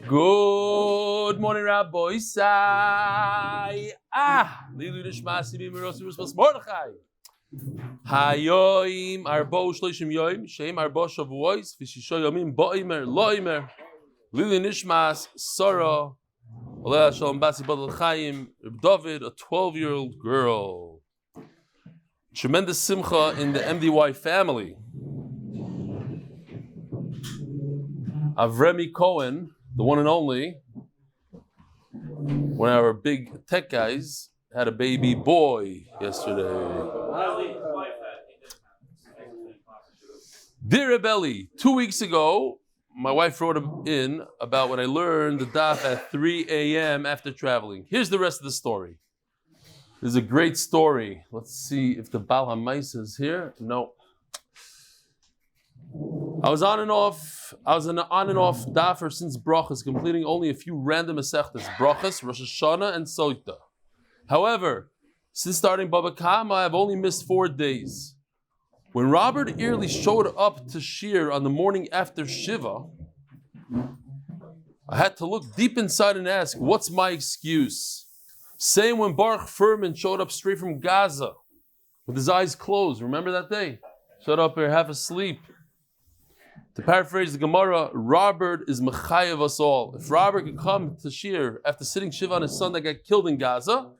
Good morning, Rabbi Sai. Lilu Nishmat Sibim Rosirus Mordechai. Hayoim Arbo Shloshim Yoim Shem Arbo Shavuos Vishisho Yomim Boimer Loimer Lilu Nishmas Sarah Aleh Shalom Basi Badal Chaim David, a 12-year-old girl. Tremendous simcha in the MDY family. Avremy Cohen, the one and only, one of our big tech guys, had a baby boy yesterday. Dear Rebelli, 2 weeks ago, my wife wrote him in about when I learned the daf at 3 a.m. after traveling. Here's the rest of the story. This is a great story. Let's see if the Baal HaMaisa is here. No. I was on and off dafer since Brochas, completing only a few random Masechtas, Brochas, Rosh Hashanah, and Soita. However, since starting Baba Kama, I've only missed 4 days. When Robert Early showed up to Shir on the morning after Shiva, I had to look deep inside and ask, what's my excuse? Same when Baruch Furman showed up straight from Gaza with his eyes closed. Remember that day? Showed up here half asleep. To paraphrase the Gemara, Robert is mechayev us all. If Robert could come to Shir after sitting Shiva on his son that got killed in Gaza,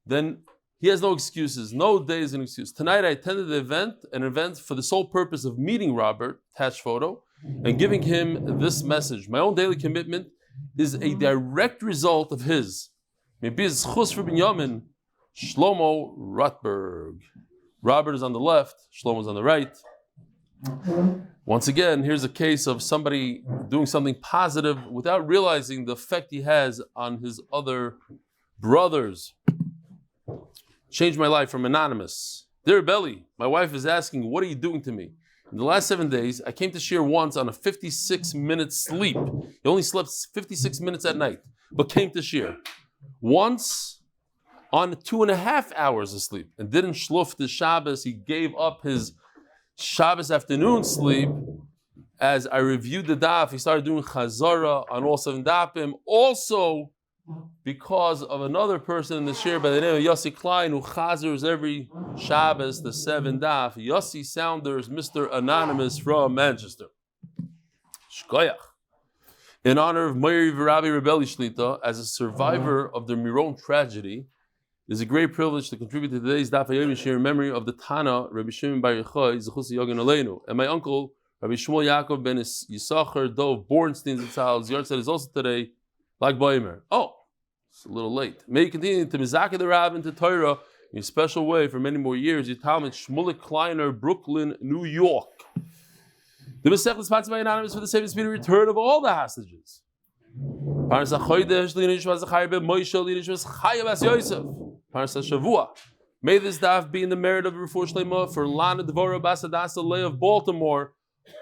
then he has no excuses. No day is an excuse. Tonight I attended an event for the sole purpose of meeting Robert, attached photo, and giving him this message. My own daily commitment is a direct result of his. Maybe his chus for Binyamin, Shlomo Rotberg. Robert is on the left, Shlomo is on the right. Once again, here's a case of somebody doing something positive without realizing the effect he has on his other brothers. Changed my life from anonymous. Dear Belly, my wife is asking, what are you doing to me? In the last 7 days, I came to Shir once on a 56-minute sleep. He only slept 56 minutes at night, but came to Shir. Once on 2.5 hours of sleep and didn't shluf the Shabbos. He gave up his Shabbos afternoon sleep. As I reviewed the daf, he started doing chazara on all 7 dafim. Also, because of another person in the shir by the name of Yossi Klein, who chazars every Shabbos the 7 daf. Yossi Sounders, Mr. Anonymous from Manchester. Shkoyach. In honor of Meir Rabbi Rebelli Shlita, as a survivor of the Miron tragedy, it is a great privilege to contribute to today's Daf Yomi share in memory of the Tana, Rabbi Shimon Bar Yochai, Zechus Yogan Aleinu, and my uncle, Rabbi Shmuel Yaakov ben Yisachar Dov Bornstein Zitzal. His yard set is also today, like Boimer. Oh, it's a little late. May you continue to Mizaka the Rav into Torah in a special way for many more years. Your Talmud Shmulik Kleiner, Brooklyn, New York. The Masech is sponsored by Anonymous for the safe and speedy return of all the hostages. Parasha Chodesh Nishmat Zechraya ben Moshe Nishmat Chaya bas Yosef. Parasha Shavua. May this daf be in the merit of Refuah Shelaima for Lana Devorah Hadassah Leah of Baltimore,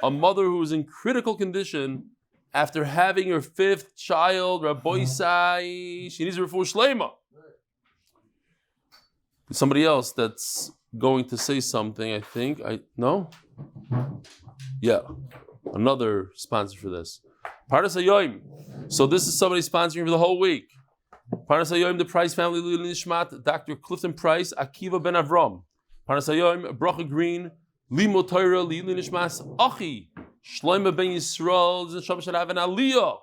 a mother who is in critical condition after having her 5th child. Rabbi Sai, she needs Refuah Shelaima. Somebody else that's going to say something, I think. No? Yeah, another sponsor for this. Parnas Hayoim. So this is somebody sponsoring for the whole week. Parnas Hayoim, the Price family, Nishmat, Dr. Clifton Price, Akiva ben Avraham. Parnas Hayoim, Brocha Green, Limud Torah, L'ilui Nishmas, Achi, Shelaima ben Yisrael, Zisham Shalav and Aliyah.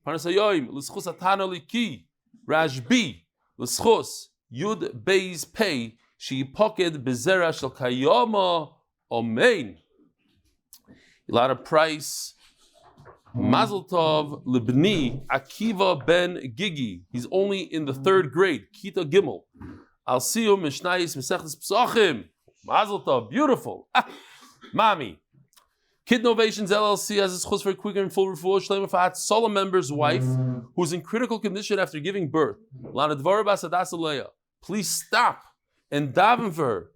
Parnas Hayoim, Lizchus Atana Elokי, Rashbi, Lizchus, י.ב.פ, שיפקד בזרע של קיימה, Amen. Elana Price, Mazel Tov Avremy, Akiva ben Gigi. He's only in the 3rd grade. Kita Gimel. I'll see you, Mishnayis, Mesechtes Psachim. Mazel Tov, beautiful. Mommy. Kidnovations LLC has its chus for quicker and full refuah Shelaima for Hadassah member's wife, who's in critical condition after giving birth. Lana Devorah bas Hadassah Leah. Please stop and daven for her.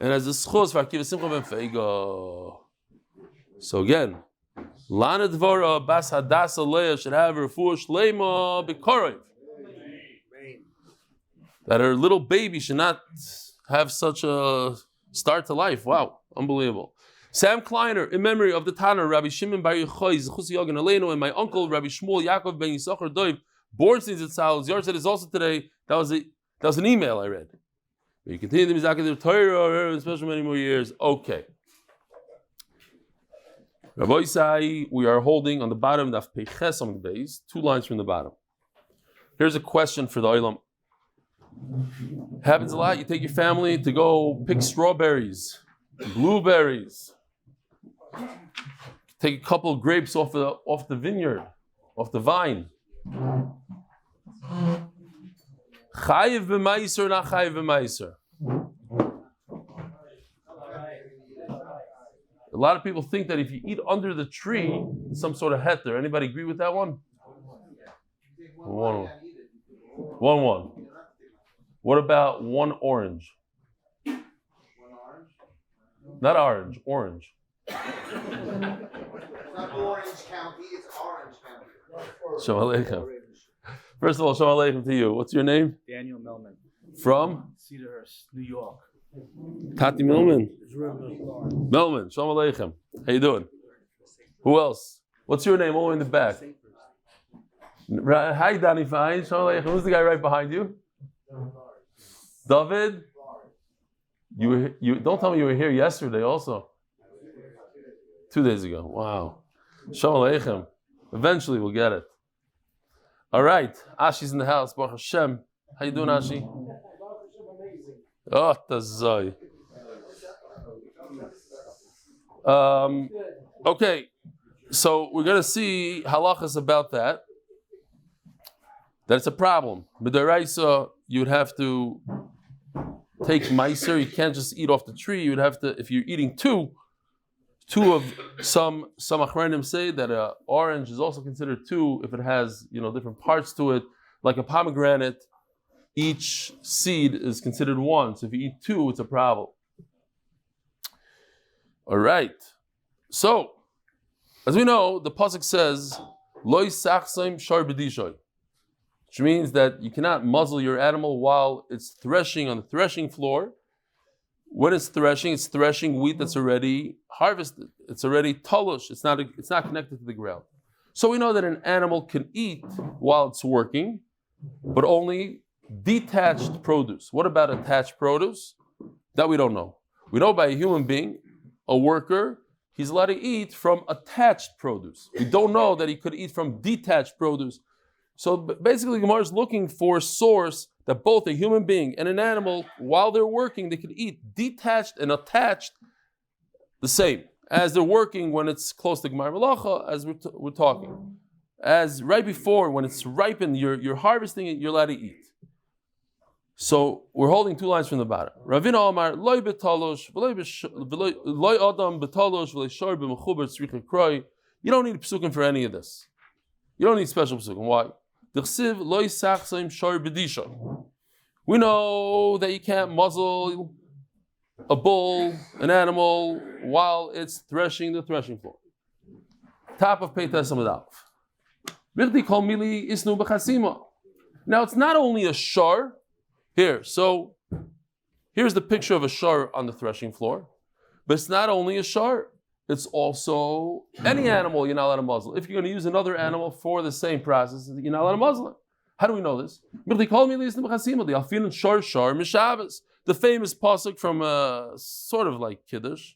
And as a schos for Akiva Simcha ben Feiga. So again, Lana Devorah bas Hadassah Leah should have Refuah Shelaima b'korev. That her little baby should not have such a start to life. Wow, unbelievable. Sam Kleiner, in memory of the Tanner, Rabbi Shimon Bar Yochai, Zechus Yogan Aleinu, and my uncle, Rabbi Shmuel Yaakov Ben Yisachar Doiv, Bornstein's at Sal's Yahrzeit is also today. That was an email I read. You continue the Mizakah Torah, especially many more years. Okay. Rabbi Isai, we are holding on the bottom of Daf Yomi Amud Beis, 2 lines from the bottom. Here's a question for the Olam. Happens a lot. You take your family to go pick strawberries, blueberries. Take a couple of grapes off the vineyard, off the vine. Chayiv b'maiser, not chayiv b'maiser. A lot of people think that if you eat under the tree, it's some sort of heter. Anybody agree with that one? 1-1. What about 1 orange? Not orange, orange. It's not Orange County, it's Orange County. Shalom Aleichem. First of all, Shalom Aleichem to you. What's your name? Daniel Millman. From? Cedarhurst, New York. Tati Millman. Millman, Shalom Aleichem. How you doing? Who else? What's your name all the way in the back? Hi, Danny Fine. Shalom Aleichem. Who's the guy right behind you? David? You don't tell me you were here yesterday also. 2 days ago. Wow. Shalom Aleichem. Eventually we'll get it. All right. Ashi's in the house. Baruch Hashem. How you doing, Ashi? Oh, tazai. Okay. So we're going to see halachas about that. That it's a problem. B'daraisa, you would have to take meiser. You can't just eat off the tree. You would have to, if you're eating two of some achronim say that an orange is also considered 2 if it has different parts to it, like a pomegranate. Each seed is considered 1. So if you eat 2, it's a problem. All right. So, as we know, the pasuk says, "Lo yisachseim shar b'dishoy," which means that you cannot muzzle your animal while it's threshing on the threshing floor. When it's threshing wheat that's already harvested. It's already talush. It's not connected to the ground. So we know that an animal can eat while it's working, but only detached produce. What about attached produce? That we don't know. We know by a human being, a worker, he's allowed to eat from attached produce. We don't know that he could eat from detached produce. So basically, Gemara is looking for a source that both a human being and an animal, while they're working, they could eat detached and attached the same as they're working when it's close to Gemara Malacha, as we're talking. As right before, when it's ripened, you're harvesting it, you're allowed to eat. So we're holding 2 lines from the bottom. Ravina Omar, loy betalosh, loy adam betalosh, v'loy shor b'mechuber tzricha kroi. You don't need psukim for any of this. You don't need special psukim. Why? We know that you can't muzzle a bull, an animal, while it's threshing the threshing floor. Top of Peitas Amud Aleph. Now it's not only a shar here. So here's the picture of a shar on the threshing floor, but it's not only a shar. It's also any animal you're not allowed to muzzle. If you're going to use another animal for the same process, you're not allowed to muzzle it. How do we know this? The famous pasuk from sort of like Kiddush.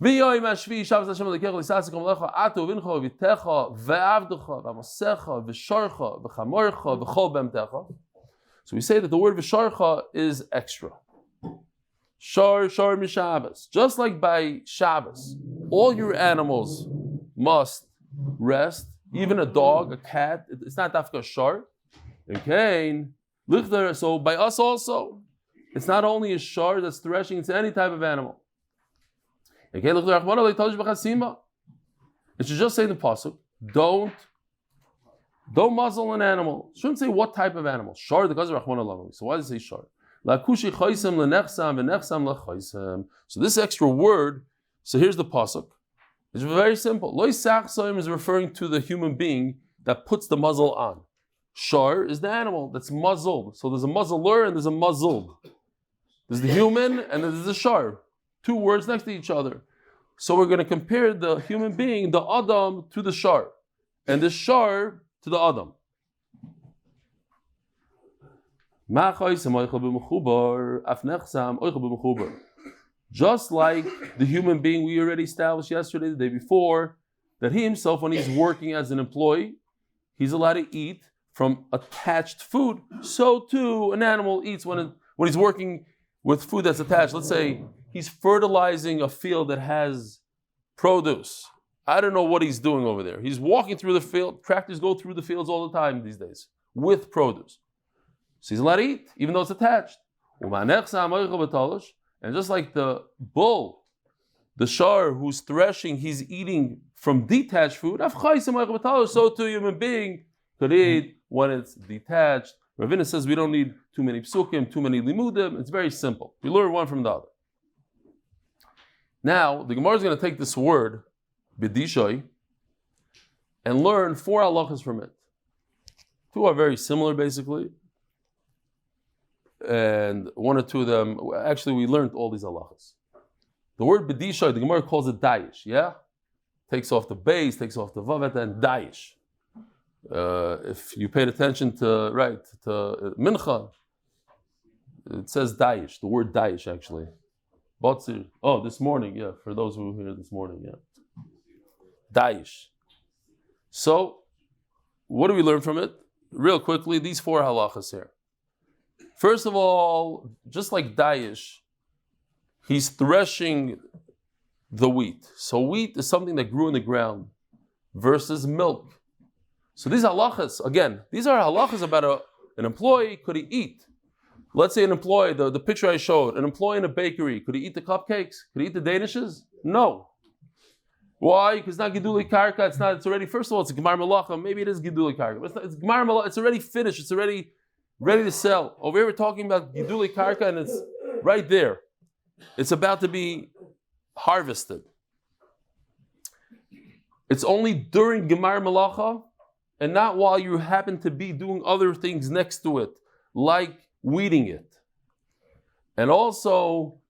So we say that the word v'sharcha is extra. Shar mishabas. Just like by Shabbos, all your animals must rest. Even a dog, a cat, it's not dafka shar. Okay. So by us also, it's not only a shar that's threshing, it's any type of animal. Okay. It should just say in the pasuk, don't muzzle an animal. It shouldn't say what type of animal. Shar the gazar Rahman Allah. So why does it say shar? So this extra word, so here's the pasuk. It's very simple. Lo yisachsoim is referring to the human being that puts the muzzle on. Shar is the animal that's muzzled. So there's a muzzler and there's a muzzled. There's the human and there's the shar. 2 words next to each other. So we're going to compare the human being, the Adam, to the Shar, and the Shar to the Adam. Just like the human being we already established yesterday, the day before, that he himself, when he's working as an employee, he's allowed to eat from attached food. So too, an animal eats when he's working with food that's attached. Let's say he's fertilizing a field that has produce. I don't know what he's doing over there. He's walking through the field. Tractors go through the fields all the time these days with produce. So he's allowed to eat, even though it's attached. And just like the bull, the shar who's threshing, he's eating from detached food. So too, human being could eat when it's detached. Ravina says we don't need too many psukim, too many limudim. It's very simple. We learn one from the other. Now, the Gemara is going to take this word, bidishoy, and learn 4 halachas from it. 2 are very similar, basically. And 1 or 2 of them, actually, we learned all these halachas. The word bidishoy, the Gemara calls it dayish, yeah? Takes off the base, takes off the vavet, and dayish. If you paid attention to mincha, it says dayish, the word dayish actually. Botzir. Oh, this morning, yeah, for those who were here this morning, yeah. Dayish. So, what do we learn from it? Real quickly, these 4 halachas here. First of all, just like dayish, he's threshing the wheat. So wheat is something that grew in the ground versus milk. So these halachas, again, these are halachas about an employee, could he eat? Let's say an employee, the picture I showed, an employee in a bakery, could he eat the cupcakes? Could he eat the danishes? No. Why? Because it's not Giduli Karka, it's already, first of all, it's Gemar Malacha, maybe it is Giduli Karka, but it's Gemar Malacha, it's already finished, it's already ready to sell. Over here we're talking about Giduli Karka and it's right there. It's about to be harvested. It's only during Gemar Malacha and not while you happen to be doing other things next to it, like weeding it. And also,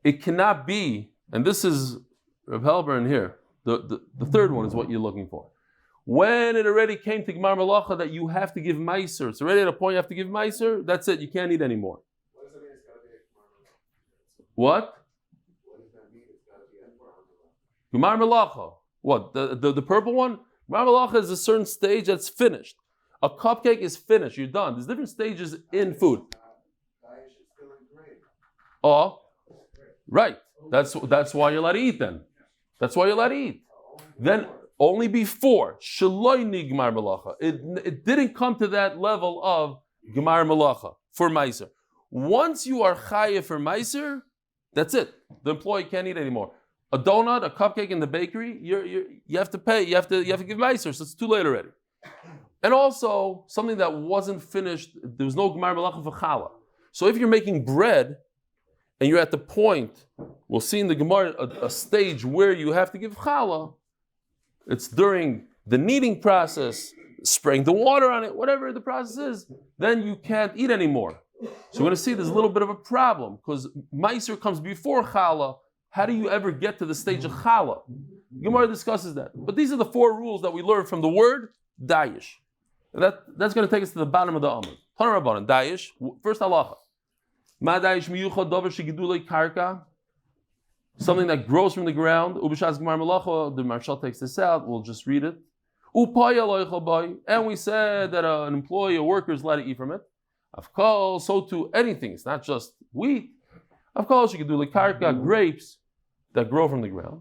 it cannot be, and this is Reb Halbern here, the third one is what you're looking for. When it already came to Gemar Malacha that you have to give meiser, it's already at a point you have to give meiser, that's it, you can't eat anymore. What does that mean? It's got to be a Gemar Malacha. What? What does that mean? It's got to be a Gemar Malacha. Gemar Malacha. What? The purple one? Gemar Malacha is a certain stage that's finished. A cupcake is finished, you're done. There's different stages in food. Dayish is still in grade. Oh, right. That's why you're allowed to eat then. That's why you're allowed to eat. Then only before shelayma Gemar Malacha. It didn't come to that level of Gemar Malacha for meiser. Once you are chayev for meiser, that's it. The employee can't eat anymore. A donut, a cupcake in the bakery, you have to pay. You have to give meiser, so it's too late already. And also something that wasn't finished. There was no Gemar Malacha for challah. So if you're making bread and you're at the point, we'll see in the Gemara a stage where you have to give challah. It's during the kneading process, spraying the water on it, whatever the process is, then you can't eat anymore. So we're going to see there's a little bit of a problem because meiser comes before challah. How do you ever get to the stage of challah? Gemara discusses that. But these are the 4 rules that we learn from the word dayish. That's going to take us to the bottom of the Amud. Tanur Rabbanan, dayish, first halacha. Ma dayish miyuchad davar shegidulei karka, something that grows from the ground. Ubishas Gemar Malacha, the Marshal takes this out, we'll just read it. And we said that an employee, a worker is allowed to eat from it. Of course, so too anything, it's not just wheat. Of course, you can do like karka, grapes that grow from the ground.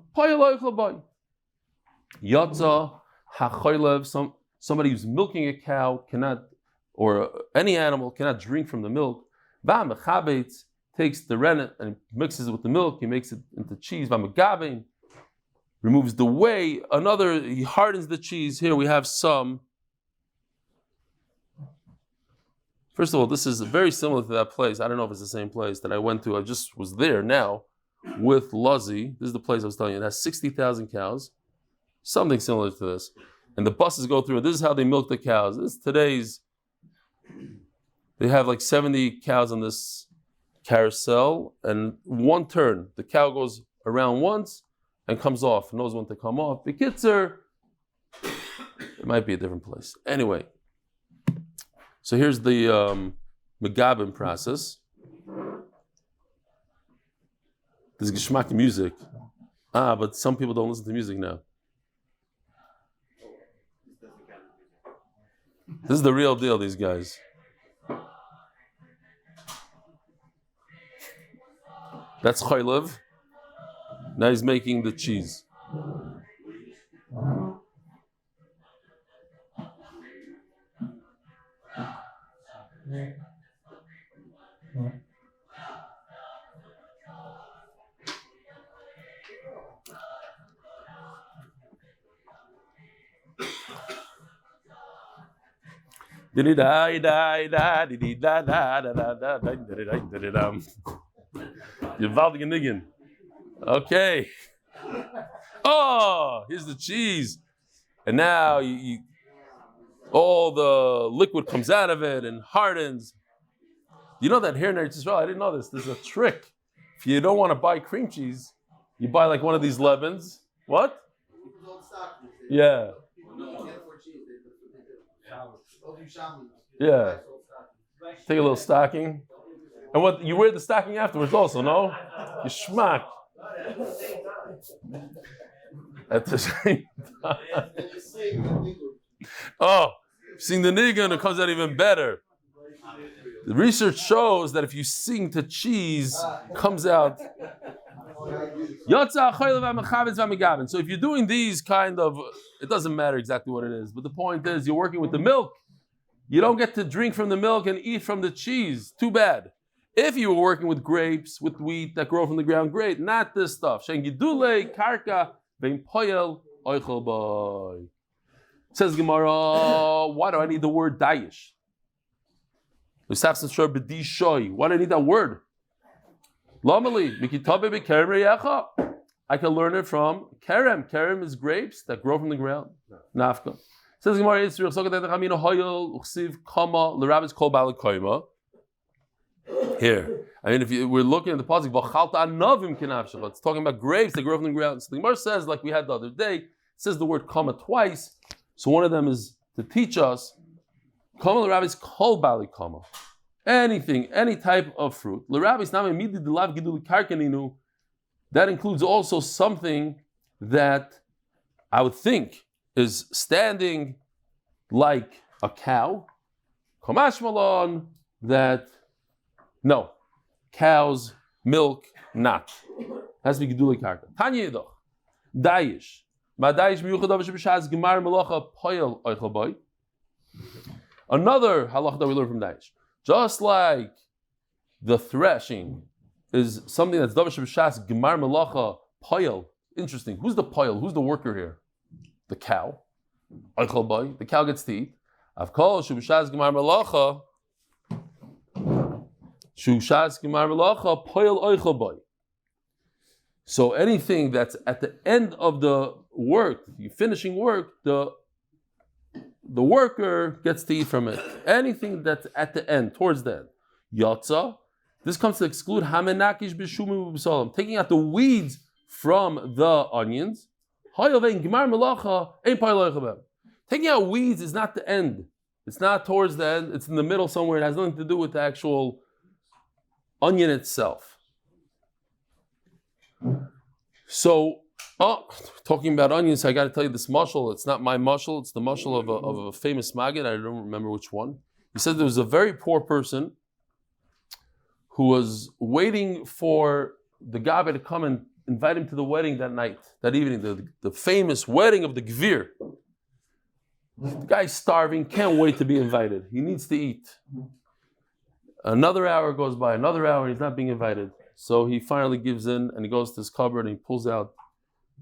Yatza hachoylev, somebody who's milking a cow cannot, or any animal cannot drink from the milk. V'amechabetz takes the rennet and mixes it with the milk. He makes it into cheese. V'amegabein removes the whey. He hardens the cheese. Here we have some. First of all, this is very similar to that place. I don't know if it's the same place that I went to. I just was there now with Luzzy. This is the place I was telling you. It has 60,000 cows. Something similar to this. And the buses go through it. This is how they milk the cows. This is today's. They have like 70 cows on this carousel. And one turn, the cow goes around once. and comes off, knows when to come off. Bekitzer, it might be a different place. Anyway, so here's the Megabin process. There's Geschmack music. But some people don't listen to music now. This is the real deal, these guys. That's Chaylev. Now he's making the cheese. Gewaltige Niggin. Okay. Oh, here's the cheese. And now all the liquid comes out of it and hardens. You know that here in Eretz Yisrael, I didn't know this. There's a trick. If you don't want to buy cream cheese, you buy like one of these leavens. What? Yeah. Yeah. Take a little stocking. And what you wear the stocking afterwards also, no? You schmack. At the same time. Oh, sing the nigga and it comes out even better. The research shows that if you sing to cheese, it comes out. So if you're doing these kind of, it doesn't matter exactly what it is, but the point is you're working with the milk. You don't get to drink from the milk and eat from the cheese. Too bad. If you were working with grapes, with wheat that grow from the ground, great. Not this stuff. Says Gemara, why do I need the word dayish? Why do I need that word? I can learn it from kerem. Kerem is grapes that grow from the ground. Nafka. Says Gemara, here. I mean, if we're looking at the pasuk, it's talking about grapes that grow from the ground. So the Gemara says, like we had the other day, it says the word kama twice. So one of them is to teach us, kama l'rabbis kol bali kama. Anything, any type of fruit. L'rabbis nami midi delav giduli karkaninu. That includes also something that I would think is standing like a cow. Kamash malon, that no, cows, milk, not. Has to be geduli karka. Tanya yidoch, dayish. Ma dayish miyuchad av shebishaz gemar melacha poyel oichel boy. Another halacha that we learn from dayish. Just like the threshing is something that's davar shebishaz gemar melacha poyel. Interesting. Who's the poyel? Who's the worker here? The cow. Oichel boy. The cow gets to eat. Avkol shebishaz gemar melacha. So anything that's at the end of the work, you finishing work, the worker gets to eat from it. Anything that's at the end, towards the end. Yotza, this comes to exclude hamenakish b'shumim b'salam, taking out the weeds from the onions. Taking out weeds is not the end. It's not towards the end. It's in the middle somewhere. It has nothing to do with the actual onion itself. So, talking about onions, I got to tell you this mashal. It's not my mashal. It's the mashal of a famous maggid. I don't remember which one. He said there was a very poor person who was waiting for the Gabe to come and invite him to the wedding that night, that evening, the famous wedding of the Gvir. The guy's starving, can't wait to be invited. He needs to eat. Another hour goes by, another hour, and he's not being invited. So he finally gives in and he goes to his cupboard and he pulls out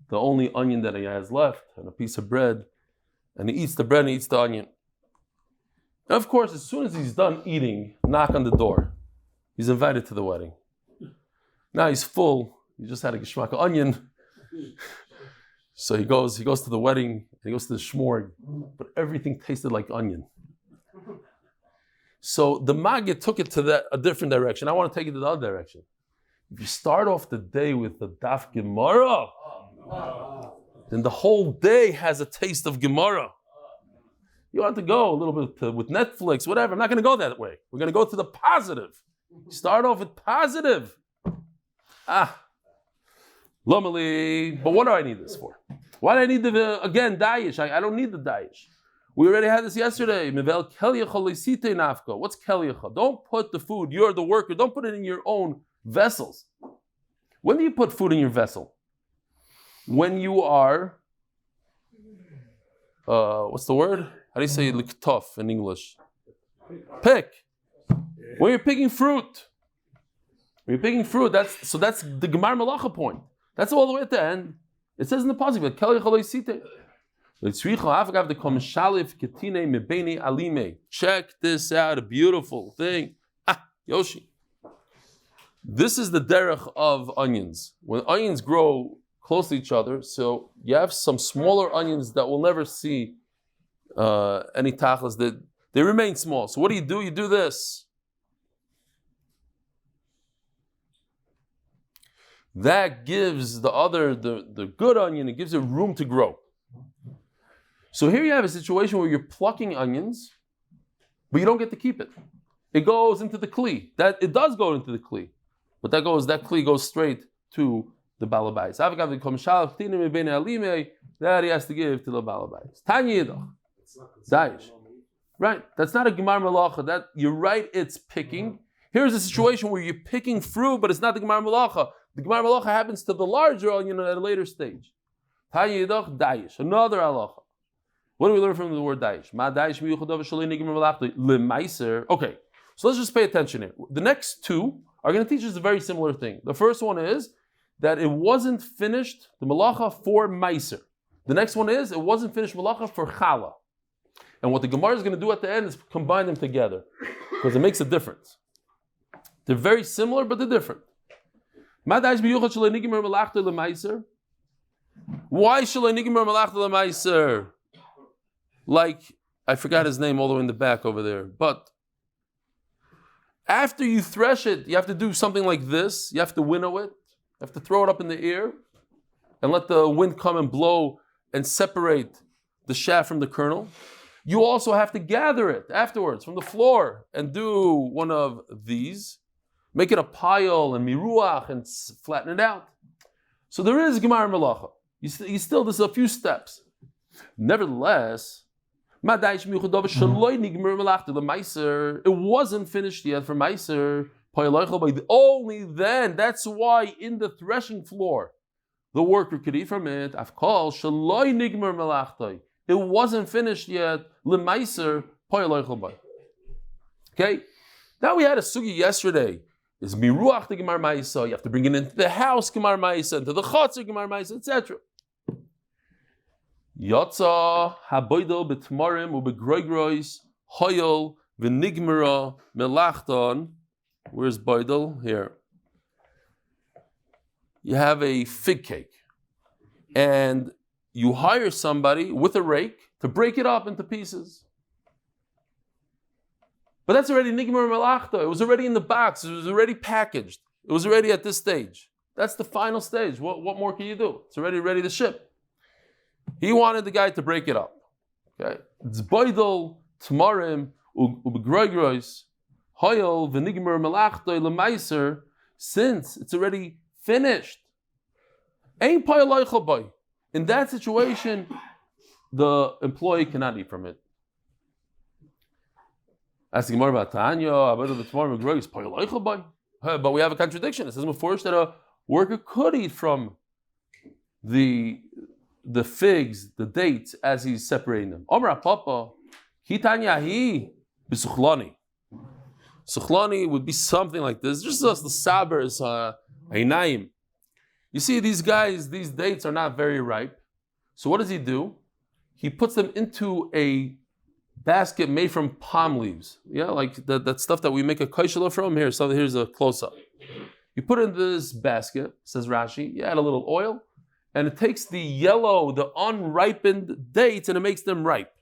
the only onion that he has left and a piece of bread. And he eats the bread and he eats the onion. And of course, as soon as he's done eating, knock on the door. He's invited to the wedding. Now he's full. He just had a geschmack of onion. So he goes to the wedding, he goes to the shmorg, but everything tasted like onion. So the Maggid took it to a different direction. I want to take it to the other direction. If you start off the day with the Daf Gemara, then the whole day has a taste of Gemara. You want to go a little bit with Netflix, whatever. I'm not going to go that way. We're going to go to the positive. Start off with positive. Lomali. But what do I need this for? Why do I need again, dayish? I don't need the dayish. We already had this yesterday. What's kelyacha? Don't put the food, you're the worker, don't put it in your own vessels. When do you put food in your vessel? When you are, what's the word? How do you say liktof in English? Pick. When you're picking fruit. When you're picking fruit, that's the Gemar Malacha point. That's all the way at the end. It says in the pasuk, check this out, a beautiful thing. Yoshi. This is the derech of onions. When onions grow close to each other, so you have some smaller onions that will never see any tachlis, that they remain small. So what do? You do this. That gives the good onion, it gives it room to grow. So here you have a situation where you're plucking onions, but you don't get to keep it. It goes into the kli. It does go into the kli, but that kli goes straight to the balabais. That he has to give to the balabais. Tanya Daish. Right. That's not a Gemar Malacha. That you're right, it's picking. Here's a situation where you're picking fruit, but it's not the Gemar Malacha. The Gemar Malacha happens to the larger onion at a later stage. Tanya Yidach, Daish. Another halacha. What do we learn from the word Daish? Ma Daish miyuchadav shelayma lemaiser. Okay, so let's just pay attention here. The next two are going to teach us a very similar thing. The first one is that it wasn't finished, the malacha for maiser. The next one is it wasn't finished malacha for chala. And what the Gemara is going to do at the end is combine them together because it makes a difference. They're very similar, but they're different. Why shelayma lemaiser? Like, I forgot his name all the way in the back over there. But after you thresh it, you have to do something like this. You have to winnow it. You have to throw it up in the air and let the wind come and blow and separate the shaft from the kernel. You also have to gather it afterwards from the floor and do one of these. Make it a pile and miruach and flatten it out. So there is Gemar Malacha. There's a few steps. Nevertheless, it wasn't finished yet for Meiser. Only then, that's why in the threshing floor, the worker could eat from it. It wasn't finished yet. Okay? Now we had a sugi yesterday. Is miruach the Gemar Maisa? You have to bring it into the house, Gemar Maisa, into the chotzer, Gemar Maisa, etc. Yotza haboidel betmarim ubegroigrois hoyol v'nigmera melachton. Where's boidel? Here. You have a fig cake, and you hire somebody with a rake to break it up into pieces. But that's already nigmera melachta. It was already in the box. It was already packaged. It was already at this stage. That's the final stage. What more can you do? It's already ready to ship. He wanted the guy to break it up. Okay, Zboidel tmarim ubegroigrois hoyel v'nigmer melachto lemaiser. Since it's already finished, ein payaloichel boy. In that situation, the employee cannot eat from it. Asking more about Tanya, about the tmarim ubegroigrois payaloichel boy. But we have a contradiction. It says before that a worker could eat from the figs, the dates, as he's separating them. Omra Papa, Hitanyahi, Bisuchlani. Suchlani would be something like this. Just as the sabers, Einaim. You see, these guys, these dates are not very ripe. So what does he do? He puts them into a basket made from palm leaves. Yeah, like that stuff that we make a kaishela from. Here's a close-up. You put it in this basket, says Rashi, you add a little oil, and it takes the yellow, the unripened dates, and it makes them ripe.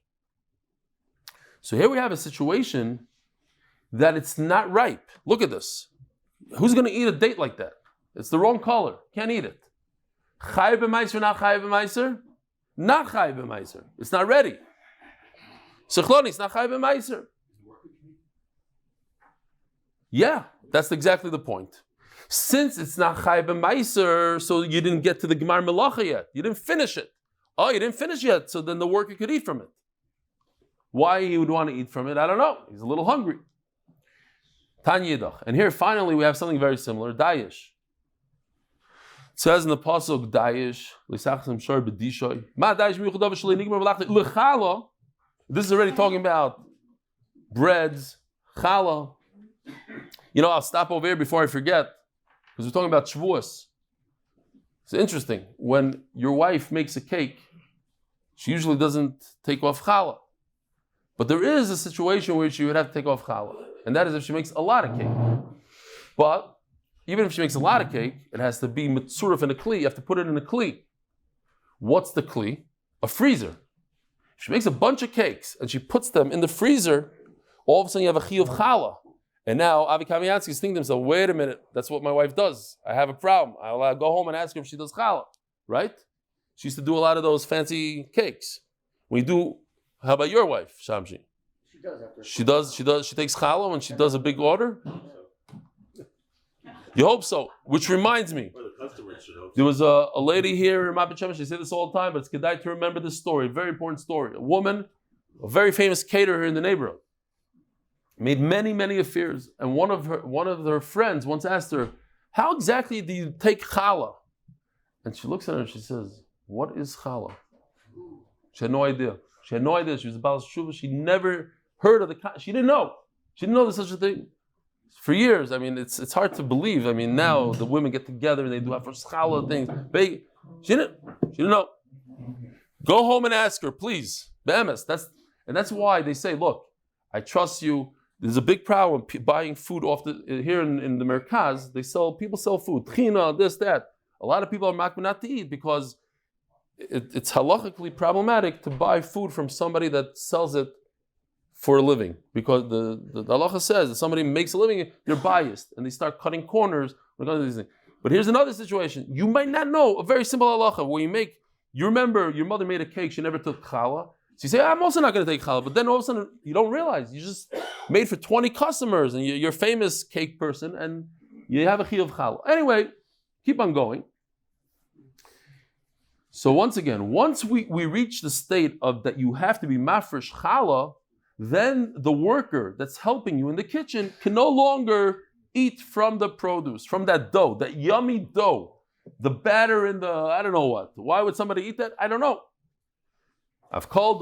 So here we have a situation that it's not ripe. Look at this. Who's going to eat a date like that? It's the wrong color. Can't eat it. Chayav b'maiser, not chayav b'maiser? Not chayav b'maiser. It's not ready. Sechloni, it's not chayav b'maiser. Yeah, that's exactly the point. Since it's not chayav b'maiser, so you didn't get to the gemar melacha yet. You didn't finish it. Oh, you didn't finish yet, so then the worker could eat from it. Why he would want to eat from it, I don't know. He's a little hungry. Tanya Yidach. And here finally we have something very similar, dayish. It says in the pasuk dayish, this is already talking about breads, challah. I'll stop over here before I forget, because we're talking about Shavuos. It's interesting. When your wife makes a cake, she usually doesn't take off challah. But there is a situation where she would have to take off challah. And that is if she makes a lot of cake. But even if she makes a lot of cake, it has to be mitzuraf in a kli. You have to put it in a kli. What's the kli? A freezer. If she makes a bunch of cakes and she puts them in the freezer, all of a sudden you have a chi of challah. And now Avi Kamiansky is thinking to himself, wait a minute, that's what my wife does. I have a problem. I'll go home and ask her if she does challah. Right? She used to do a lot of those fancy cakes. How about your wife, Shamshi? She takes challah when she does a big order? You hope so. Which reminds me, there was a lady here in י.ב.פ, she said this all the time, but it's kedai to remember this story, a very important story. A woman, a very famous caterer in the neighborhood, made many, many affairs. And one of her friends once asked her, how exactly do you take challah? And she looks at her and she says, what is challah? She had no idea. She was a Baal Shuvah. She never heard of she didn't know. She didn't know there's such a thing. For years, it's hard to believe. Now the women get together and they do have challah things. She didn't know. Go home and ask her, please. Be'emes. That's why they say, look, I trust you. There's a big problem buying food here in the Merkaz. People sell food. Tchina, this, that. A lot of people are makbid not to eat because it's halachically problematic to buy food from somebody that sells it for a living, because the halacha says that somebody makes a living, they're biased and they start cutting corners. But here's another situation. You might not know a very simple halacha where you remember your mother made a cake, she never took challah. So you say, I'm also not going to take challah, but then all of a sudden you don't realize you just made for 20 customers and you're a famous cake person and you have a chi of challah. Anyway, keep on going. So once again, once we reach the state of that you have to be mafresh challah, then the worker that's helping you in the kitchen can no longer eat from the produce, from that dough, that yummy dough, the batter in the, I don't know what. Why would somebody eat that? I don't know. I've called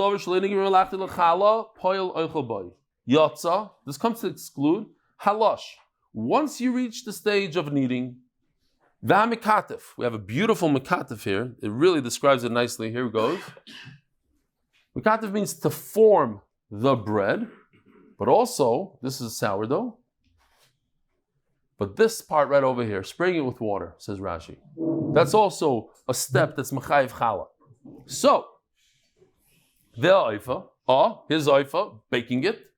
Yotza. This comes to exclude halash. Once you reach the stage of kneading, v'hamikatif. We have a beautiful mikatif here. It really describes it nicely. Here it goes. Mikatif means to form the bread, but also, this is sourdough. But this part right over here, spraying it with water, says Rashi. That's also a step that's mechayiv challah. So, ve'oifa, his oifa, baking it.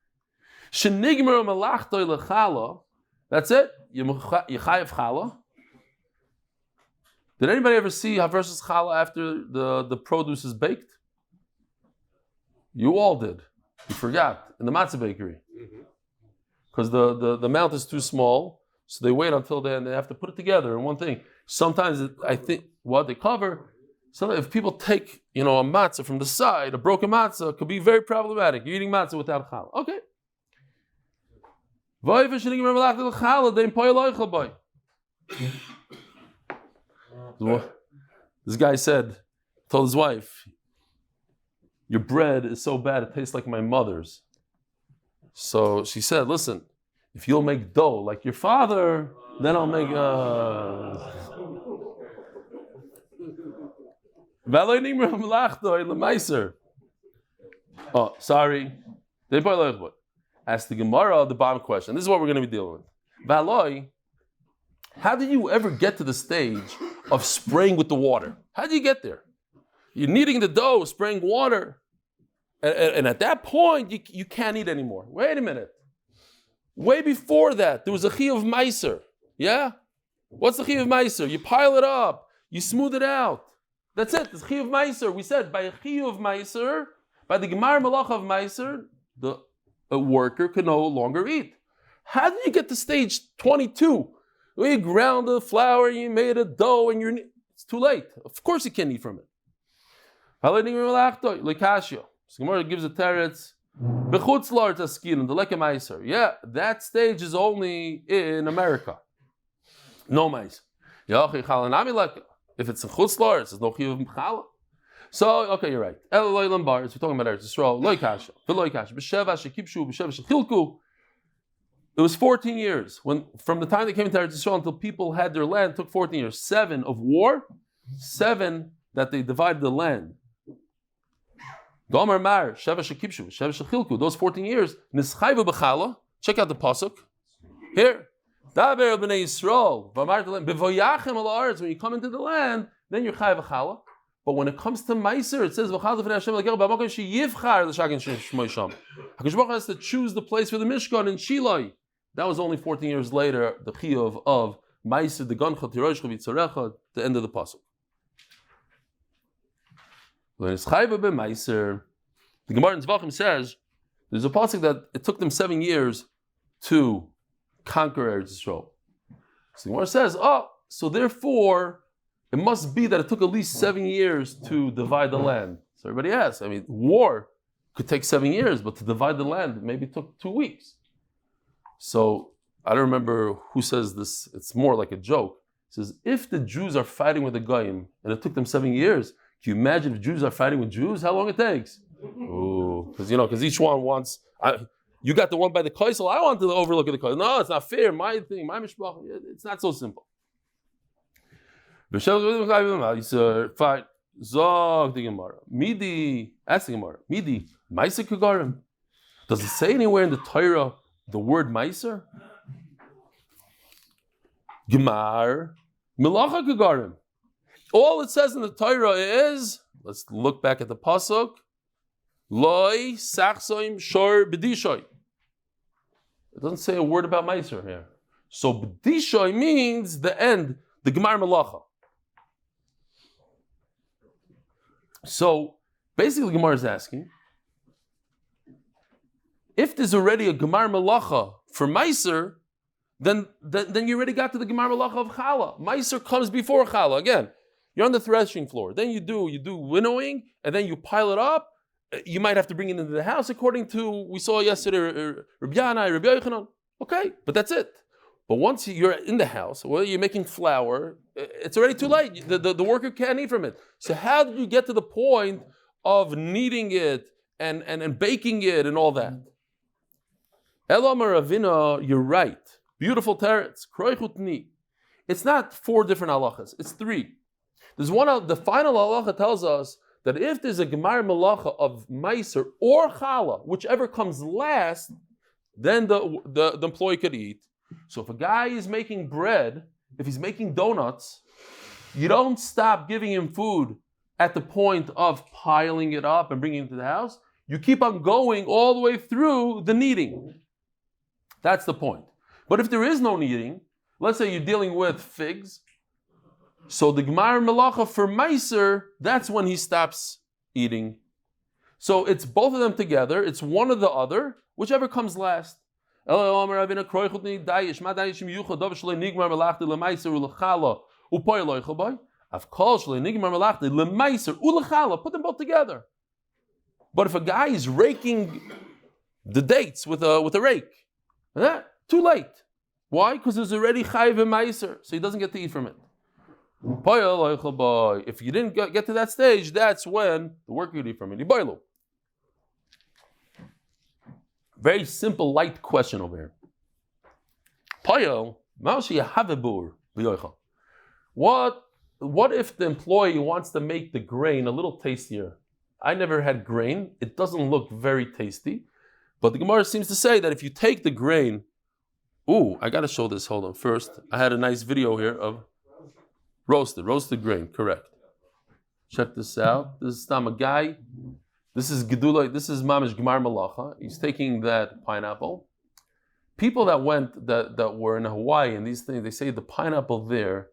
Shenigmer malachtoi lechallah. That's it. Yechayiv challah. Did anybody ever see versus challah after the produce is baked? You all did. You forgot in the matzah bakery because the amount is too small, so they wait until then. They have to put it together in one thing. Sometimes I think what they cover. So if people take a matzah from the side, a broken matzah could be very problematic. You're eating matzah without challah. Okay. This guy told his wife, your bread is so bad, it tastes like my mother's. So she said, listen, if you'll make dough like your father, then I'll make Oh, sorry. Ask the Gemara the bottom question. This is what we're going to be dealing with. How did you ever get to the stage of spraying with the water? How did you get there? You're kneading the dough, spraying water. And at that point, you can't eat anymore. Wait a minute. Way before that, there was a chi of meiser. Yeah? What's the chi of meiser? You pile it up. You smooth it out. That's it. It's chiyuv meiser. We said by a chiyuv meiser, by the gemar malach of meiser, a worker can no longer eat. How do you get to stage 22? You ground the flour, you made a dough, and it's too late. Of course you can't eat from it. So Gemara gives a teretz. Yeah, that stage is only in America. No mais. If it's in chutz la'aretz, there's no chiyuv m'chala. So, okay, you're right. We're talking about Eretz Yisrael. Lo kasha, v'lo kasha. B'sheva shekipshu, b'sheva shechilku. It was 14 years. From the time they came into Eretz Yisrael until people had their land, it took 14 years. 7 of war, 7 that they divided the land. Gomer Mar, Sheva Shekipshu, Sheva Shechilku, those 14 years, Nischayva B'chala, check out the pasuk. Here, Daber b'nei Yisrael, B'voyachem al haaretz, when you come into the land, then you're Chayv B'chala. But when it comes to Meiser, it says, V'chal D'fnei Hashem l'ger b'makom sheyivchar l'shakin shmoy sham. HaKadosh Baruch Hu has to choose the place for the Mishkan in Shiloh. That was only 14 years later, the chiyuv of Meiser, the Gancha, Tiroshcha, V'tzarecha, the end of the pasuk. When it's Chayva b'Meiser, the Gemara in Zvachim says, there's a pasuk that it took them 7 years to conquer Eretz Yisrael. So the Gemara says, so therefore, it must be that it took at least 7 years to divide the land. So everybody asks, war could take 7 years, but to divide the land, maybe it took 2 weeks. So I don't remember who says this, it's more like a joke. It says, if the Jews are fighting with the Goyim, and it took them 7 years, can you imagine if Jews are fighting with Jews, how long it takes? Because each one wants, you got the one by the Kaisel, I want to overlook the Kaisel. No, it's not fair, my thing, my mishpach, it's not so simple. Fine. Zog the Gemara. Midi, ask the Gemara. Midi, Meiser Kagarim. Does it say anywhere in the Torah the word Meiser? Gemar, Milacha Kagarim. All it says in the Torah is, let's look back at the pasuk. Loi sachsoim shor b'dishoy. It doesn't say a word about Meiser here. So b'dishoy means the end, the Gemar Melacha. So basically, Gemara is asking, if there's already a Gemar Melacha for Meiser, then you already got to the Gemar Melacha of Chala. Meiser comes before Chala. Again, you're on the threshing floor. Then you do winnowing, and then you pile it up. You might have to bring it into the house, according to we saw yesterday, Rabbi Yanai, Rabbi Yochanan. Okay, but that's it. But once you're in the house, well, you're making flour, it's already too late. The worker can't eat from it. So how did you get to the point of kneading it and baking it and all that? Elamar Avina, you're right. Beautiful teretz. Kroichutni. It's not 4 different halachas. It's 3. There's one. The final halacha tells us that if there's a gemar melacha of meiser or chala, whichever comes last, then the employee could eat. So if a guy is making bread, if he's making donuts, you don't stop giving him food at the point of piling it up and bringing it to the house. You keep on going all the way through the kneading. That's the point. But if there is no kneading, let's say you're dealing with figs, so the gemar melacha for meiser, that's when he stops eating. So it's both of them together. It's one or the other, whichever comes last. If the Put them both together. But if a guy is raking the dates with a rake, too late. Why? Because there's already chayv and meiser, so he doesn't get to eat from it. If you didn't get to that stage, that's when the worker could eat from it. Very simple, light question over here. What if the employee wants to make the grain a little tastier? I never had grain. It doesn't look very tasty. But the Gemara seems to say that if you take the grain, I got to show this. Hold on. First, I had a nice video here of roasted grain. Correct. Check this out. This is a guy. This is Gedula. This is Mamish Gemar Malacha. He's taking that pineapple. People that were in Hawaii and these things, they say the pineapple there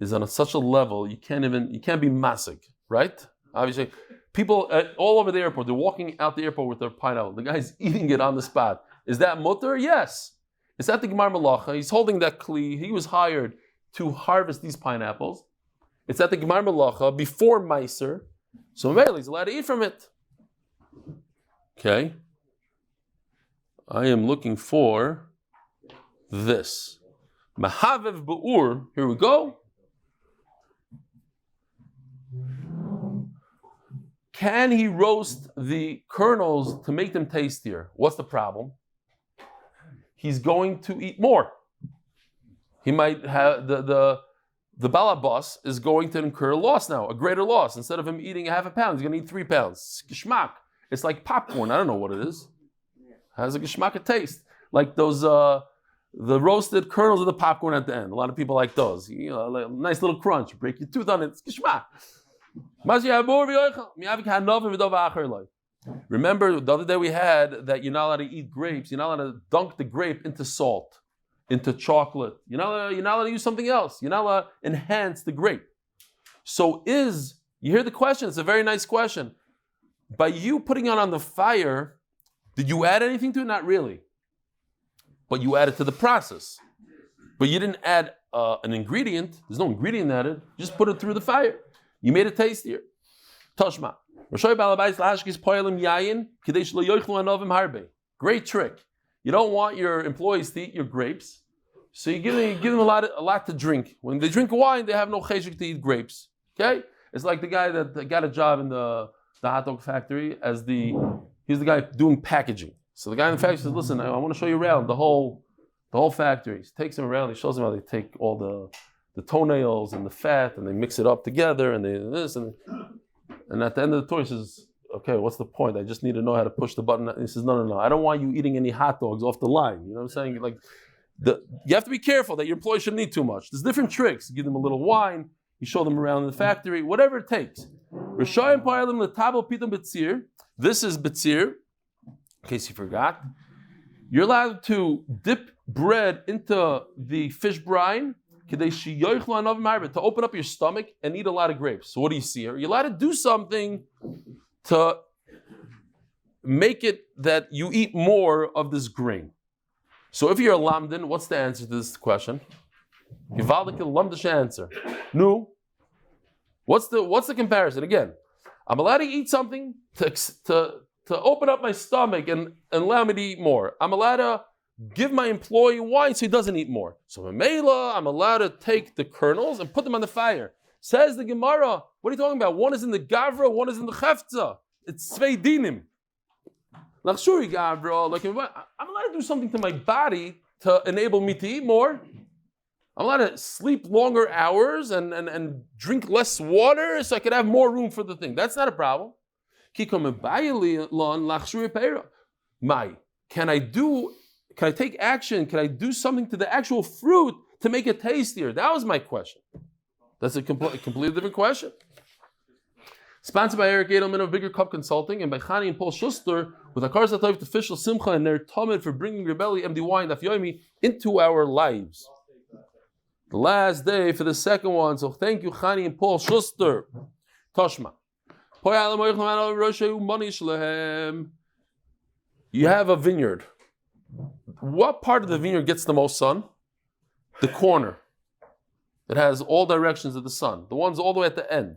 is on such a level you can't be masik, right? Obviously, people all over the airport, they're walking out the airport with their pineapple. The guy's eating it on the spot. Is that mutter? Yes. It's at the Gemar Malacha. He's holding that kli. He was hired to harvest these pineapples. It's at the Gemar Malacha before Meiser. So maybe he's allowed to eat from it. Okay. I am looking for this. Mahavev Ba'ur. Here we go. Can he roast the kernels to make them tastier? What's the problem? He's going to eat more. He might have the balabas is going to incur a loss now, a greater loss. Instead of him eating a half a pound, he's going to eat 3 pounds. Geschmack. It's like popcorn. I don't know what it is. Has a geschmack, a taste. Like those the roasted kernels of the popcorn at the end. A lot of people like those. You know, like a nice little crunch. Break your tooth on it. It's geschmack. Remember the other day we had that you're not allowed to eat grapes. You're not allowed to dunk the grape into salt, into chocolate. You're not allowed to use something else. You're not allowed to enhance the grape. So you hear the question? It's a very nice question. By you putting it on the fire, did you add anything to it? Not really. But you added to the process. But you didn't add an ingredient. There's no ingredient added. You just put it through the fire. You made it tastier. Toshma. Great trick. You don't want your employees to eat your grapes, so you give them a lot to drink. When they drink wine, they have no cheshik to eat grapes. Okay? It's like the guy that got a job in the hot dog factory he's the guy doing packaging. So the guy in the factory says, "Listen, I want to show you around the whole factory." He takes him around. He shows him how they take all the toenails and the fat and they mix it up together and and at the end of the tour he says, "Okay, what's the point? I just need to know how to push the button." And he says, No. I don't want you eating any hot dogs off the line. You know what I'm saying? Like you have to be careful that your employees shouldn't eat too much. There's different tricks. You give them a little wine. You show them around the factory. Whatever it takes. This is betzir. In case you forgot, you're allowed to dip bread into the fish brine to open up your stomach and eat a lot of grapes. So what do you see here? You're allowed to do something to make it that you eat more of this grain. So if you're a lamdin, what's the answer to this question? Givaldik lamdish answer. No. What's the comparison? Again, I'm allowed to eat something to open up my stomach and allow me to eat more. I'm allowed to give my employee wine so he doesn't eat more. So Mamela, I'm allowed to take the kernels and put them on the fire. Says the Gemara, what are you talking about? One is in the Gavra, one is in the Chefza. It's Svei Dinim. Lachshuri Gavra, I'm allowed to do something to my body to enable me to eat more. I'm allowed to sleep longer hours and drink less water so I could have more room for the thing. That's not a problem. Can I take action? Can I do something to the actual fruit to make it tastier? That was my question. That's a completely different question. Sponsored by Eric Edelman of Bigger Cup Consulting and by Chani and Paul Schuster with Akar Zatayv official Simcha and their Talmud for bringing Rebelli MDY and Daf Yomi into our lives. The last day for the second one, so thank you Chani and Paul Schuster. Toshma. You have a vineyard. What part of the vineyard gets the most sun? The corner. It has all directions of the sun. The ones all the way at the end.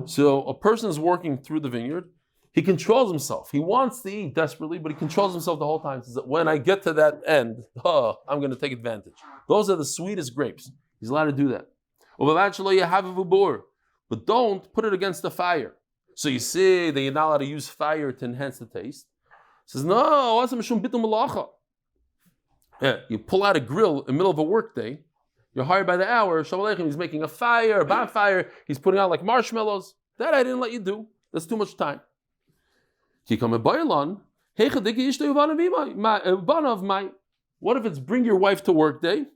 So a person is working through the vineyard. He controls himself. He wants to eat desperately, but he controls himself the whole time. He says that when I get to that end, I'm going to take advantage. Those are the sweetest grapes. He's allowed to do that. But don't put it against the fire. So you see that you're not allowed to use fire to enhance the taste. He says, no, you pull out a grill in the middle of a work day. You're hired by the hour. He's making a fire, a bonfire. He's putting out like marshmallows. That I didn't let you do. That's too much time. What if it's bring your wife to work day?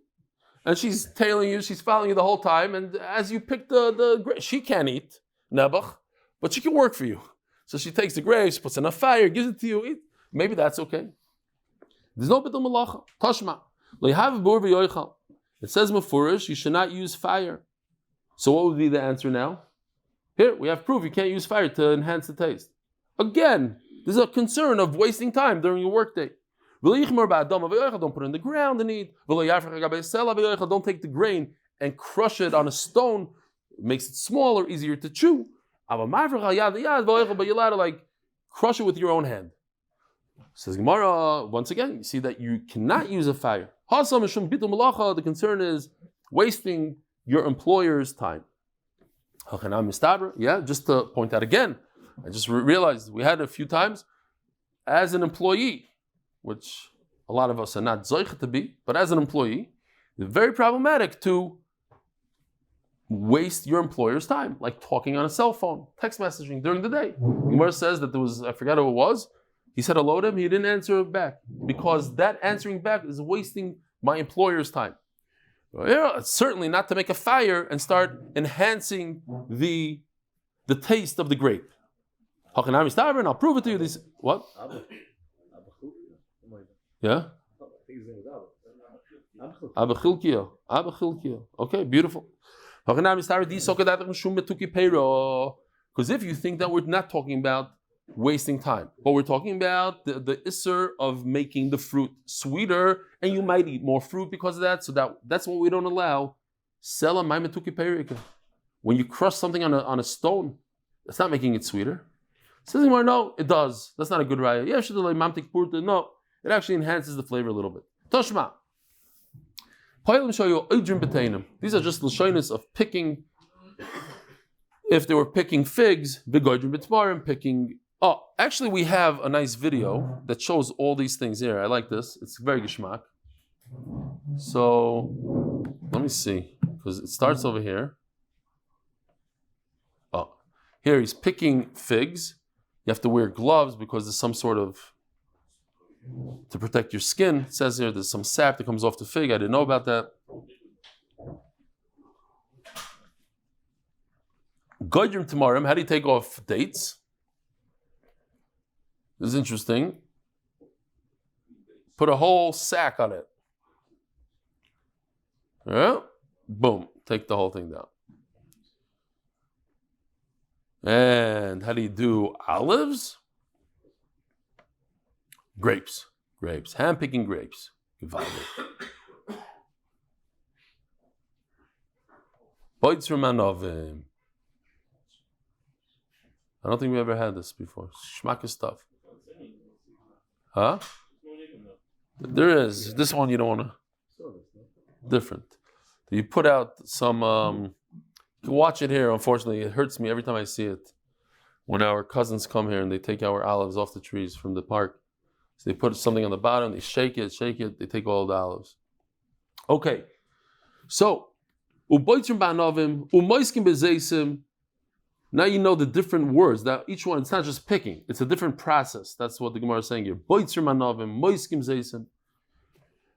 And she's tailing you, she's following you the whole time. And as you pick the grapes, she can't eat, Nebuch, but she can work for you. So she takes the grapes, puts in a fire, gives it to you, eat. Maybe that's okay. There's no bitul malacha. Tashma. It says mefurish, you should not use fire. So what would be the answer now? Here, we have proof you can't use fire to enhance the taste. Again, there's a concern of wasting time during your workday. Don't put it in the ground and eat. Don't take the grain and crush it on a stone. It makes it smaller, easier to chew. But you're allowed to like crush it with your own hand. Says Gemara, once again, you see that you cannot use a fire. The concern is wasting your employer's time. Yeah, just to point out again, I just realized we had it a few times as an employee, which a lot of us are not zoich to be, but as an employee, it's very problematic to waste your employer's time, like talking on a cell phone, text messaging during the day. Gemara says that there was, I forgot who it was, he said hello to him, he didn't answer back, because that answering back is wasting my employer's time. Yeah, it's certainly not to make a fire and start enhancing the taste of the grape. And I'll prove it to you. This what? Yeah? Okay, beautiful. Because if you think that we're not talking about wasting time, but we're talking about the isser of making the fruit sweeter, and you might eat more fruit because of that, so that's what we don't allow. When you crush something on a stone, that's not making it sweeter. Says Gemara, no, it does. That's not a good raya. No, it actually enhances the flavor a little bit. Toshma. These are just lashonis of picking. If they were picking figs, picking. Oh, actually, we have a nice video that shows all these things here. I like this. It's very geschmack. So let me see, because it starts over here. Oh, here he's picking figs. You have to wear gloves because there's some sort of, to protect your skin. It says here there's some sap that comes off the fig. I didn't know about that. Goydrim Tamarim, how do you take off dates? This is interesting. Put a whole sack on it. Yeah. Boom. Take the whole thing down. And how do you do olives? Grapes. Hand-picking grapes. Boitzermanovim. I don't think we ever had this before. Schmack stuff. Huh? There is. This one you don't want to. Different. You put out some. You can watch it here. Unfortunately, it hurts me every time I see it. When our cousins come here and they take our olives off the trees from the park, so they put something on the bottom. They shake it. They take all the olives. Okay. So, uboitzim ba'anovim, umoiskim bezeisim. Now you know the different words. That each one, it's not just picking. It's a different process. That's what the Gemara is saying here. Boitzer manovim, moiskim zeisim.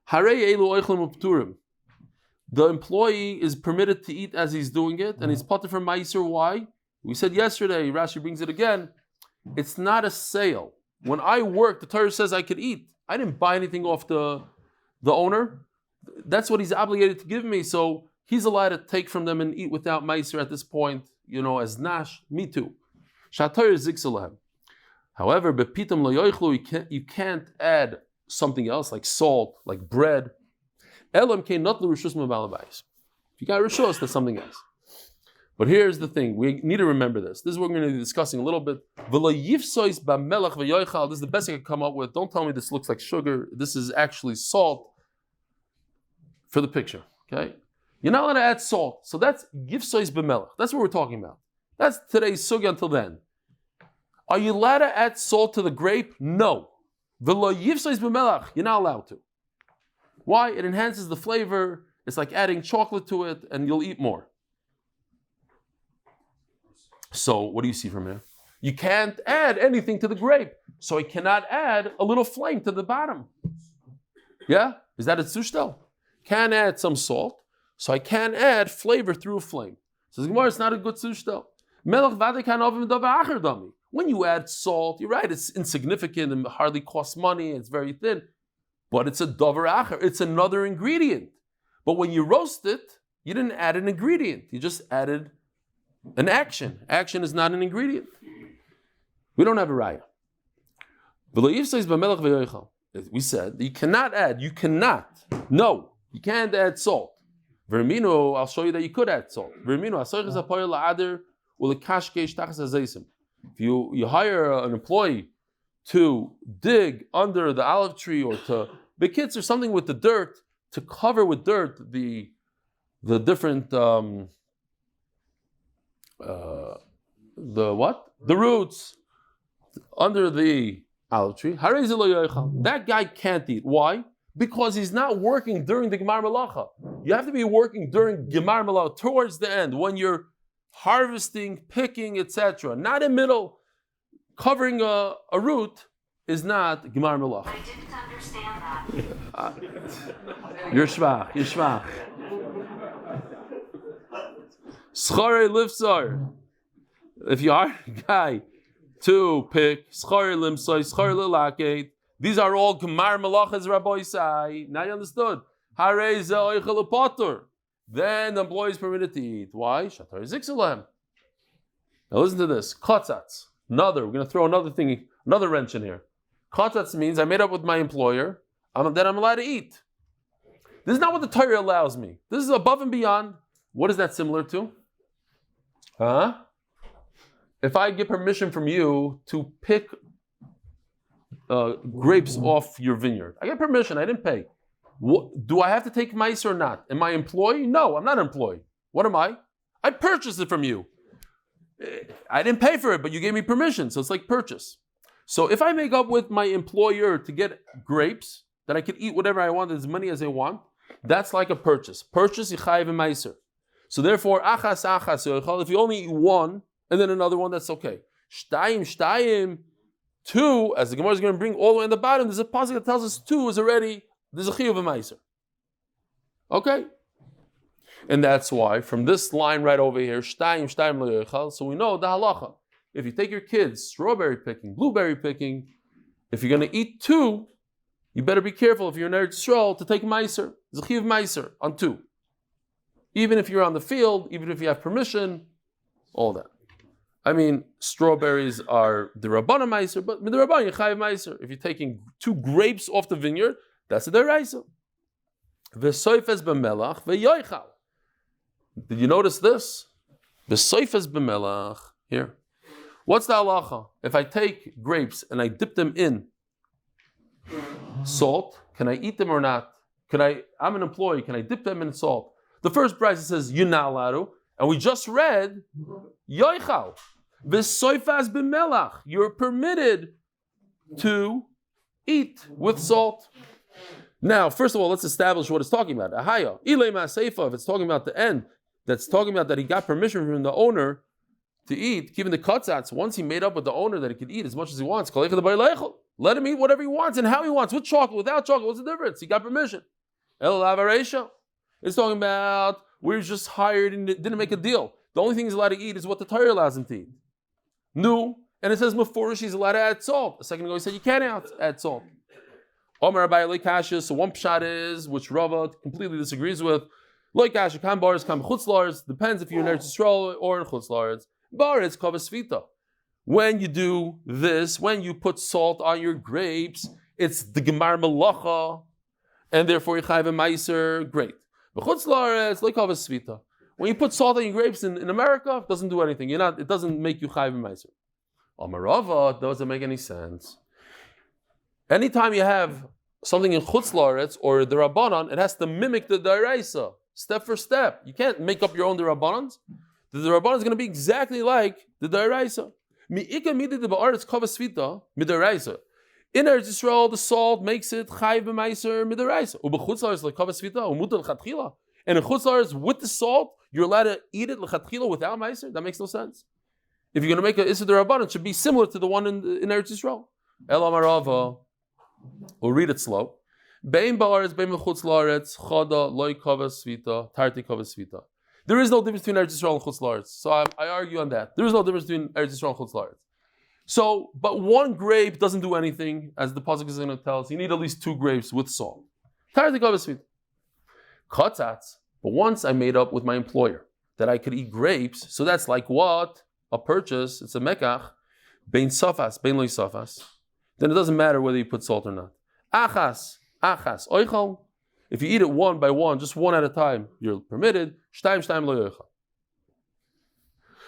Harei elu oichlem upturim. The employee is permitted to eat as he's doing it, and he's potter from meiser. Why? We said yesterday, Rashi brings it again. It's not a sale. When I work, the Torah says I could eat. I didn't buy anything off the owner. That's what he's obligated to give me. So he's allowed to take from them and eat without meiser at this point. As nash, me too. However, you can't add something else like salt, like bread. If you got rishos, that's something else. But here's the thing: we need to remember this. This is what we're going to be discussing a little bit. This is the best I can come up with. Don't tell me this looks like sugar. This is actually salt for the picture. Okay. You're not allowed to add salt. So that's gifsois b'melech. That's what we're talking about. That's today's sugya until then. Are you allowed to add salt to the grape? No. V'lo yifsois b'melech. You're not allowed to. Why? It enhances the flavor. It's like adding chocolate to it, and you'll eat more. So what do you see from here? You can't add anything to the grape. So I cannot add a little flame to the bottom. Yeah? Is that a tzushtel? Can add some salt. So I can add flavor through a flame. So the Gemara, it's not a good tzushtel. When you add salt, you're right, it's insignificant and hardly costs money, it's very thin. But it's a davar acher, it's another ingredient. But when you roast it, You didn't add an ingredient. You just added an action. Action is not an ingredient. We don't have a raya. We said you cannot add. You cannot. No, you can't add salt. Vermino, I'll show you that you could add salt. Vermino, if you hire an employee to dig under the olive tree or to bekitz or something with the dirt, to cover with dirt the different the roots under the olive tree. That guy can't eat. Why? Because he's not working during the Gemar Malacha. You have to be working during Gemar Malacha, towards the end, when you're harvesting, picking, etc. Not in middle. Covering a root is not Gemar Malacha. I didn't understand that. You're schwach. Zchare lifsar. If you hire a guy to pick, zchare limsai, zchare lilaket, these are all Gemar Malachas, Rabbi Isai. Now you understood. Harei ze oichel potter. Then the employee is permitted to eat. Why? Shatar zikzulem. Now listen to this. Kotzatz. We're going to throw another wrench in here. Kotzatz means I made up with my employer, then I'm allowed to eat. This is not what the Torah allows me. This is above and beyond. What is that similar to? If I get permission from you to pick grapes off your vineyard, I get permission, I didn't pay. Do I have to take mice or not? Am I an employee? No, I'm not an employee. What am I? I purchased it from you. I didn't pay for it, but you gave me permission, so it's like purchase. So if I make up with my employer to get grapes, that I can eat whatever I want, as many as I want, that's like a purchase. Purchase, yichayev meiser. So therefore, achas, if you only eat one, and then another one, that's okay. Shtayim, two, as the Gemara is going to bring all the way in the bottom, there's a pasuk that tells us two is already, there's a chiyuv meiser. Okay? And that's why, from this line right over here, so we know the halacha. If you take your kids strawberry picking, blueberry picking, if you're going to eat two, you better be careful if you're in Eretz Yisrael to take meiser, zechiyuv meiser, on two. Even if you're on the field, even if you have permission, all that. I mean, strawberries are the Rabbana meiser, but the Rabbana yichayev meiser. If you're taking two grapes off the vineyard, that's a deraisa. V'soifes b'melach v'yoichal. Did you notice this? V'soifes b'melach. Here. What's the halacha? If I take grapes and I dip them in salt, can I eat them or not? I'm an employee, can I dip them in salt? The first price says, you're not allowed to. And we just read, yoichal. V'soifes b'melach. You're permitted to eat with salt. Now, first of all, let's establish what it's talking about. Ahaya. Ilema seifa, if it's talking about the end, that's talking about that he got permission from the owner to eat, given the kotzatz, once he made up with the owner that he could eat as much as he wants, let him eat whatever he wants and how he wants, with chocolate, without chocolate, what's the difference? He got permission. It's talking about we're just hired and didn't make a deal. The only thing he's allowed to eat is what the Torah allows him to eat. No, and it says mefurish he's allowed to add salt. A second ago he said you can't add salt. Omar Abai Loikashia, so one pshat is, which Rava completely disagrees with, Loikashia, kam baris, kam chutzlars, depends if you're in Eretz Yisrael or in chutzlars. Baris kavas svita. When you do this, when you put salt on your grapes, it's the gemar malacha, and therefore you chayv a meiser, great. But chutzlars, loikavas svita. When you put salt on your grapes in America, it doesn't do anything. It doesn't make you chayv a meiser. Omar Rava, doesn't make any sense. Anytime you have something in Chutz La'aretz or the Rabbanon, it has to mimic the Daraisa, step for step. You can't make up your own Rabbanons. The Rabbanon is going to be exactly like the Daraisa. In Eretz Yisrael, the salt makes it chayv b'meiser midaraisa. Ubechutz La'aretz lekavas svita umutar l'chatchila. And in Chutz La'aretz with the salt, you're allowed to eat it l'chatchila without meiser. That makes no sense. If you're going to make an Issa Rabbanon, it should be similar to the one in Eretz Yisrael. Ela Marava. We'll read it slow. Bein ba'aretz, bein mechutz la'aretz, chada loy kavas svita, tarti kavas svita. There is no difference between Eretz Yisrael and Chutz La'aretz. So I argue on that. There is no difference between Eretz Yisrael and Chutz La'aretz. So, but one grape doesn't do anything, as the pasuk is going to tell us. You need at least two grapes with salt. Tarti kavas svita. Kotzatz, But once I made up with my employer that I could eat grapes, so that's like what? A purchase, it's a mekach, bein sofas, bein loy sofas. Then it doesn't matter whether you put salt or not. Achas, oichal. If you eat it one by one, just one at a time, you're permitted. Shtaim loy oichal.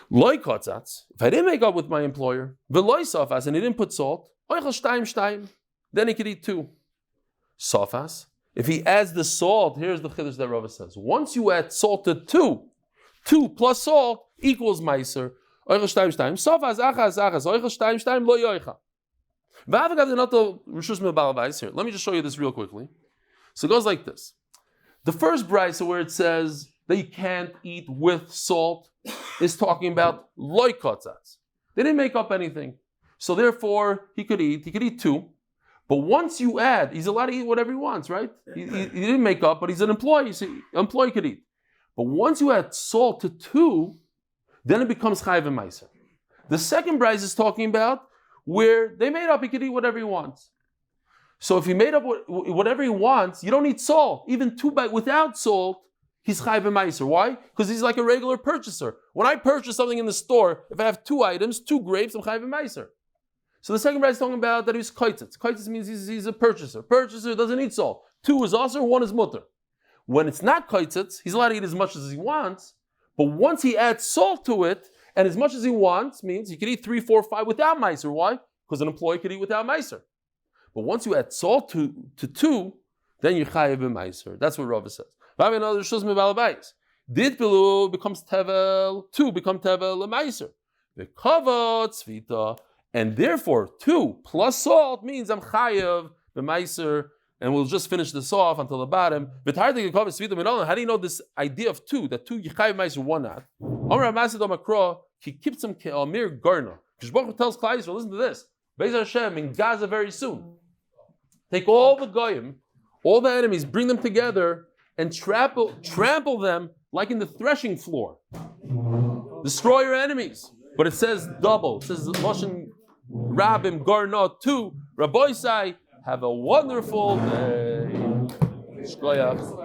Loy kotzatz, if I didn't make up with my employer, veloy sofas, and he didn't put salt, oichal shtaim, then he could eat two. Sofas, if he adds the salt, here's the chiddush that Rava says. Once you add salt to two plus salt equals meiser. Oichal shtaim, sofas, achas, oichal shtaim, loy oichal. Let me just show you this real quickly. So it goes like this. The first brisa where it says that you can't eat with salt is talking about loy kotzatz. They didn't make up anything. So therefore, he could eat two. But once you add, he's allowed to eat whatever he wants, right? He didn't make up, but he's an employee. So employee could eat. But once you add salt to two, then it becomes chayv and meiser. The second brisa is talking about where they made up, he could eat whatever he wants. So if he made up whatever he wants, you don't need salt. Even without salt, he's chayv and meiser. Why? Because he's like a regular purchaser. When I purchase something in the store, if I have two items, two grapes, I'm chayv and meiser. So the second bride is talking about that he's koitzitz. Koitzitz means he's a purchaser. Purchaser doesn't need salt. Two is also, one is mutter. When it's not koitzitz, he's allowed to eat as much as he wants. But once he adds salt to it, and as much as he wants means he can eat 3, 4, 5 without meiser. Why? Because an employee could eat without meiser. But once you add salt to two, then you chayev b'meiser. That's what Rava says. Did pilu becomes tevel, two become tevel l'meiser. The kavod tzvita, and therefore 2 plus salt means I'm chayev b'meiser. And we'll just finish this off until the bottom. How do you know this idea of 2? That 2 yichayev meiser, 1 not. Amar Mazel Tov Avremy, he keeps him Amir Garna. Kishboch tells Klai Yisrael, listen to this. Beis Hashem in Gaza very soon. Take all the goyim, all the enemies, bring them together and trample them like in the threshing floor. Destroy your enemies. But it says double. It says Loshen Rabim Garna 2. Rabbi Sai, have a wonderful day. Shkoyach.